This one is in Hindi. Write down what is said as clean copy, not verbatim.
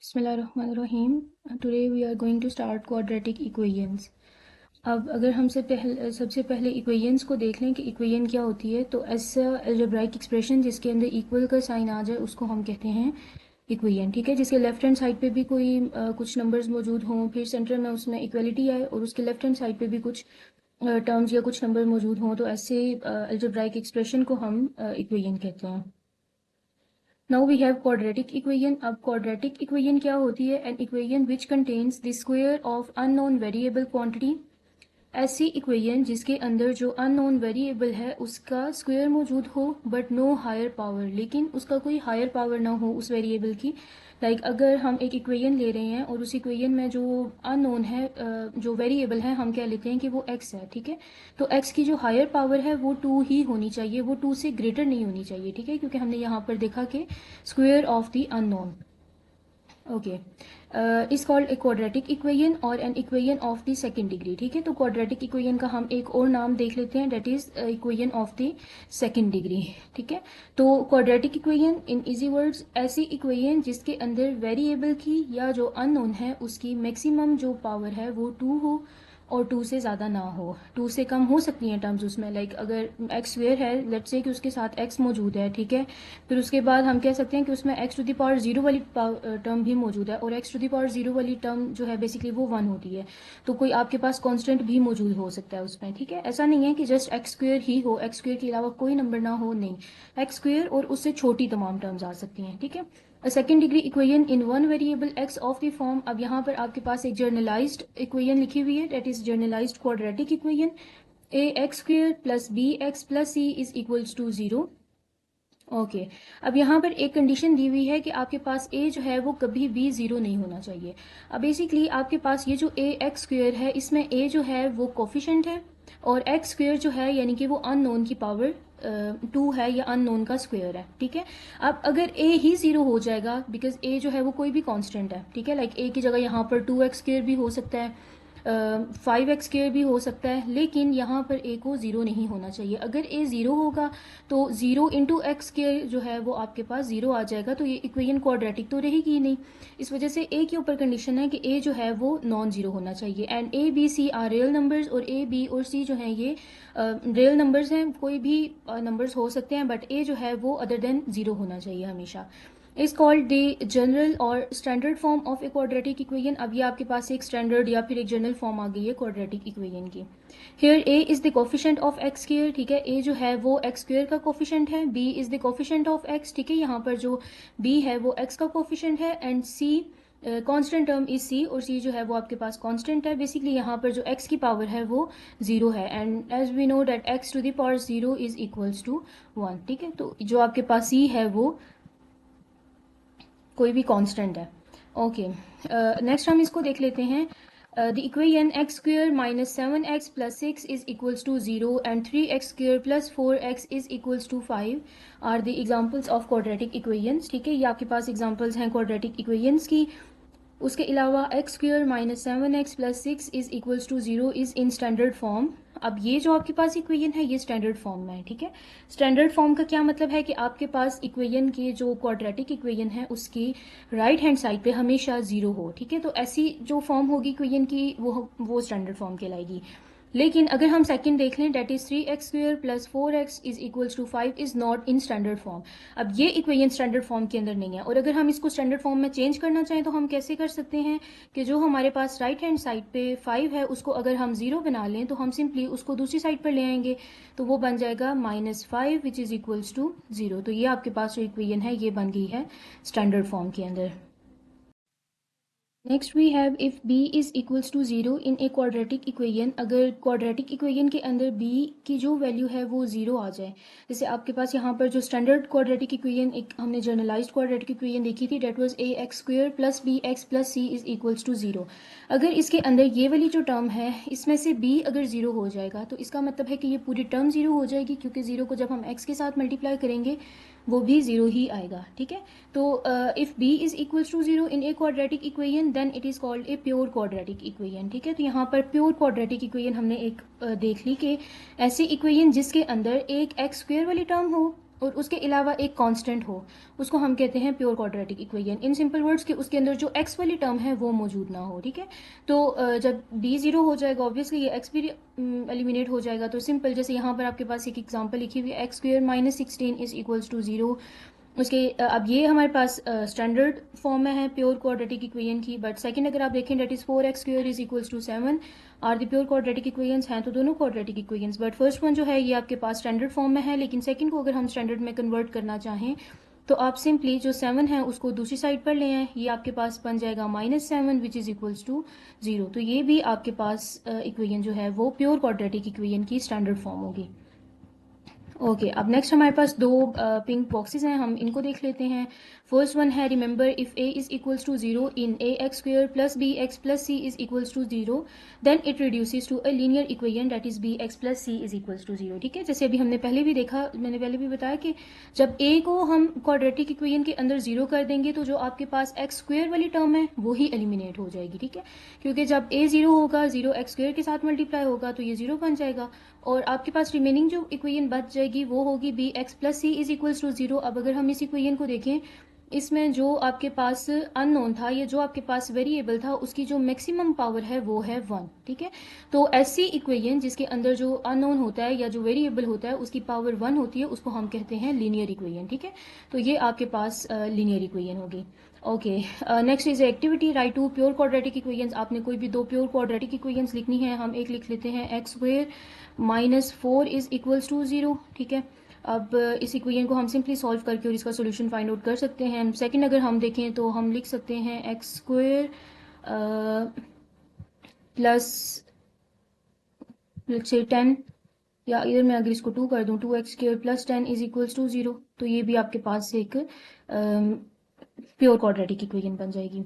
बिस्मिल्लाहिर्रहमानिर्रहीम। Today we are going to start quadratic equations. अब अगर हमसे सबसे पहले इक्वेशंस को देख लें कि इक्वेशन क्या होती है, तो ऐसा अलजेब्राइक एक्सप्रेशन जिसके अंदर इक्वल का साइन आ जाए उसको हम कहते हैं इक्वेशन। ठीक है, जिसके लेफ्ट हैंड साइड पे भी कोई कुछ नंबर्स मौजूद हों, फिर सेंटर में उसमें इक्वलिटी आए और उसके लेफ्ट हैंड साइड पे भी कुछ टर्म्स या कुछ नंबर मौजूद हों, तो ऐसे अलजेब्राइक एक्सप्रेशन को हम इक्वेशन कहते हैं। Now we have quadratic equation. अब क्वाड्रेटिक इक्वेशन क्या होती है? An equation which contains the square of unknown variable quantity. ऐसी इक्वेशन जिसके अंदर जो अननोन वेरिएबल है उसका स्क्वायर मौजूद हो बट नो हायर पावर, लेकिन उसका कोई हायर पावर ना हो उस वेरिएबल की। अगर हम एक इक्वेशन ले रहे हैं और उस इक्वेशन में जो अननोन है, जो वेरिएबल है, हम कह लेते हैं कि वो एक्स है। ठीक है, तो एक्स की जो हायर पावर है वो टू ही होनी चाहिए, वो टू से ग्रेटर नहीं होनी चाहिए। ठीक है, क्योंकि हमने यहाँ पर देखा कि square of the unknown okay is called a quadratic equation और an equation of the second degree. ठीक है, तो क्वाड्रेटिक इक्वेशन का हम एक और नाम देख लेते हैं, that is equation of the second degree. ठीक है, तो quadratic equation in easy words ऐसी इक्वेशन जिसके अंदर वेरिएबल की या जो अननोन है उसकी मैक्सिमम जो पावर है वो टू हो और टू से ज़्यादा ना हो। टू से कम हो सकती हैं टर्म्स उसमें, अगर एक्स स्क्वेयर है, लेट्स से कि उसके साथ एक्स मौजूद है। ठीक है, फिर उसके बाद हम कह सकते हैं कि उसमें X to the power zero वाली टर्म भी मौजूद है, और X to the power zero वाली टर्म जो है बेसिकली वो वन होती है। तो कोई आपके पास कांस्टेंट भी मौजूद हो सकता है उसमें। ठीक है, ऐसा नहीं है कि जस्ट एक्स स्क्वेयर ही हो, एक्स स्क्वेयर के अलावा कोई नंबर ना हो, नहीं, एक्स स्क्वेयर और उससे छोटी तमाम टर्म्स आ सकती हैं। ठीक है, second degree equation in one variable x of the form. अब यहाँ पर आपके पास एक जर्नलाइज्ड इक्वेशन लिखी हुई है, that is generalized quadratic equation. A X square plus B x plus C is equals to zero. Okay, अब यहाँ पर एक कंडीशन दी हुई है कि आपके पास ए जो है वो कभी भी ज़ीरो नहीं होना चाहिए। अब बेसिकली आपके पास ये जो ए एक्स स्क्वेयर है, इसमें ए जो है वो कोफिशेंट है और एक्स स्क्वेयर जो है यानी कि वो अननोन की पावर टू है या अननोन का स्क्वेयर है। ठीक है, अब अगर ए ही ज़ीरो हो जाएगा, बिकॉज ए जो है वो कोई भी कांस्टेंट है। ठीक है, ए की जगह यहाँ पर टू एक्स स्क्वेयर भी हो सकता है, फाइव एक्स स्क्वेयर भी हो सकता है, लेकिन यहाँ पर ए को ज़ीरो नहीं होना चाहिए। अगर ए ज़ीरो होगा तो ज़ीरो इंटू एक्स स्क्वेयर जो है वो आपके पास ज़ीरो आ जाएगा, तो ये इक्वेशन क्वाड्रेटिक तो रहेगी ही नहीं। इस वजह से ए के ऊपर कंडीशन है कि ए जो है वो नॉन ज़ीरो होना चाहिए। And A B C are real numbers, और ए बी और सी जो हैं ये रियल नंबर्स हैं, कोई भी नंबर्स हो सकते हैं, बट ए जो है वो अदर देन ज़ीरो होना चाहिए हमेशा। इज कॉल्ड द जनरल और standard form of A quadratic equation. अब ये आपके पास एक स्टैंडर्ड या फिर एक जनरल फॉर्म आ गई है क्वाड्रेटिक इक्वेशन की। Here A is the coefficient of X square. ठीक है, ए जो है वो एक्स स्क्वेयर का कोफिशेंट है, B is the coefficient of X. ठीक है, यहाँ पर जो बी है वो एक्स का कोफिशेंट है, and C constant term is C, और सी जो है वो आपके पास कांस्टेंट है। बेसिकली यहाँ पर जो एक्स की पावर है वो जीरो है, and as we know that X to the power zero is equals to one. ठीक है, तो जो आपके पास सी है वो कोई भी कांस्टेंट है। ओके, नेक्स्ट हम इसको देख लेते हैं। The equation X square minus seven X plus six is equals to zero and three X square plus four X is equals to five are the examples of quadratic equations. ठीक है, ये आपके पास एग्जाम्पल्स हैं क्वाड्रेटिक इक्वेशंस की। उसके अलावा X square minus seven X plus six is equals to zero is in standard form. अब ये जो आपके पास इक्वेशन है ये स्टैंडर्ड फॉर्म में है। ठीक है, स्टैंडर्ड फॉर्म का क्या मतलब है कि आपके पास इक्वेशन के जो क्वाड्रेटिक इक्वेशन है उसकी राइट हैंड साइड पे हमेशा जीरो हो। ठीक है, तो ऐसी जो फॉर्म होगी इक्वेशन की वो स्टैंडर्ड फॉर्म कहलाएगी। लेकिन अगर हम सेकंड देख लें, that is three X square plus four X is equals to five is not in standard form. अब ये इक्वेशन स्टैंडर्ड फॉर्म के अंदर नहीं है, और अगर हम इसको स्टैंडर्ड फॉर्म में चेंज करना चाहें तो हम कैसे कर सकते हैं कि जो हमारे पास राइट हैंड साइड पे फाइव है उसको अगर हम जीरो बना लें तो हम सिंपली उसको दूसरी साइड पर ले आएंगे, तो वो बन जाएगा minus five which is equals to zero. तो ये आपके पास जो इक्वेशन है ये बन गई है स्टैंडर्ड फॉर्म के अंदर। Next we have if b is equals to zero in a quadratic equation. अगर क्वाड्रेटिक इक्वेशन के अंदर b की जो वैल्यू है वो ज़ीरो आ जाए, जैसे आपके पास यहाँ पर जो स्टैंडर्ड क्वाड्रेटिक इक्वेशन एक हमने जर्नलाइज्ड क्वाड्रेटिक इक्वेशन देखी थी, that was a x square plus B x plus c is equals to zero. अगर इसके अंदर ये वाली जो टर्म है इसमें से b अगर ज़ीरो हो जाएगा तो इसका मतलब है कि ये पूरी टर्म ज़ीरो हो जाएगी, क्योंकि ज़ीरो को जब हम x के साथ मल्टीप्लाई करेंगे वो भी ज़ीरो ही आएगा। ठीक है, तो if b is equals to zero in a quadratic equation then it is called a pure quadratic equation. ठीक है, तो यहाँ पर प्योर क्वाड्रेटिक इक्वेशन हमने एक देख ली कि ऐसी इक्वेशन जिसके अंदर एक एक्स स्क्वेयर वाली टर्म हो और उसके अलावा एक कांस्टेंट हो, उसको हम कहते हैं pure quadratic equation. In simple words कि उसके अंदर जो एक्स वाली टर्म है वो मौजूद ना हो, ठीक है। तो जब b ज़ीरो हो जाएगा ऑब्वियसली ये x भी एलिमिनेट हो जाएगा। तो सिंपल जैसे यहाँ पर आपके पास एक एग्जांपल लिखी हुई है, x square minus 16 is equals to 0। उसके अब ये हमारे पास स्टैंडर्ड फॉर्म में है प्योर क्वाड्रेटिक इक्वेशन की। बट सेकंड अगर आप देखें that is 4x square is equals to 7 are the pure quadratic equations हैं, तो दोनों quadratic equations. But first one जो है ये आपके पास स्टैंडर्ड फॉर्म में है, लेकिन सेकंड को अगर हम स्टैंडर्ड में कन्वर्ट करना चाहें तो आप सिंपली जो 7 है उसको दूसरी साइड पर ले आए, ये आपके पास बन जाएगा -7 विच इज़ इक्वल्स टू 0। तो ये भी आपके पास इक्वेशन जो है वो प्योर क्वाड्रेटिक इक्वेशन की स्टैंडर्ड फॉर्म होगी। ओके अब नेक्स्ट हमारे पास दो पिंक बॉक्सेस हैं, हम इनको देख लेते हैं। फर्स्ट वन है remember if a is equals to 0 in ax square plus bx plus c is equals to 0 then it reduces to a linear equation that is bx plus c is equals to 0, ठीक है। जैसे अभी हमने पहले भी देखा, मैंने पहले भी बताया कि जब a को हम क्वाड्रेटिक इक्वेशन के अंदर 0 कर देंगे तो जो आपके पास x स्क्वेयर वाली टर्म है वो ही एलिमिनेट हो जाएगी, ठीक है। क्योंकि जब a 0 होगा, 0 x स्क्वेयर के साथ मल्टीप्लाई होगा तो ये 0 बन जाएगा और आपके पास रिमेनिंग जो इक्वेशन बच जाएगी वो होगी b x plus C is equals to 0। अब अगर हम इस इक्वेशन को देखें, इसमें जो आपके पास अननोन था या जो आपके पास वेरिएबल था उसकी जो मैक्सिमम पावर है वो है 1, ठीक है। तो ऐसी इक्वेशन जिसके अंदर जो अननोन होता है या जो वेरिएबल होता है उसकी पावर 1 होती है उसको हम कहते हैं लीनियर इक्वेशन, ठीक है। तो ये आपके पास लीनियर इक्वेशन होगी। Okay next is activity write two pure quadratic equations. आपने कोई भी दो प्योर क्वाड्रेटिक इक्वेशंस लिखनी है, हम एक लिख लेते हैं x square -4 is equals to 0, ठीक है। अब इस इक्वेशन को हम सिंपली सॉल्व करके और इसका सोल्यूशन फाइंड आउट कर सकते हैं। सेकंड अगर हम देखें तो हम लिख सकते हैं x square plus let's say 10, या इधर मैं अगर इसको 2 कर दूं 2x square plus 10 is equals to 0, तो ये भी आपके पास एक प्योर क्वाड्रेटिक इक्वेशन बन जाएगी।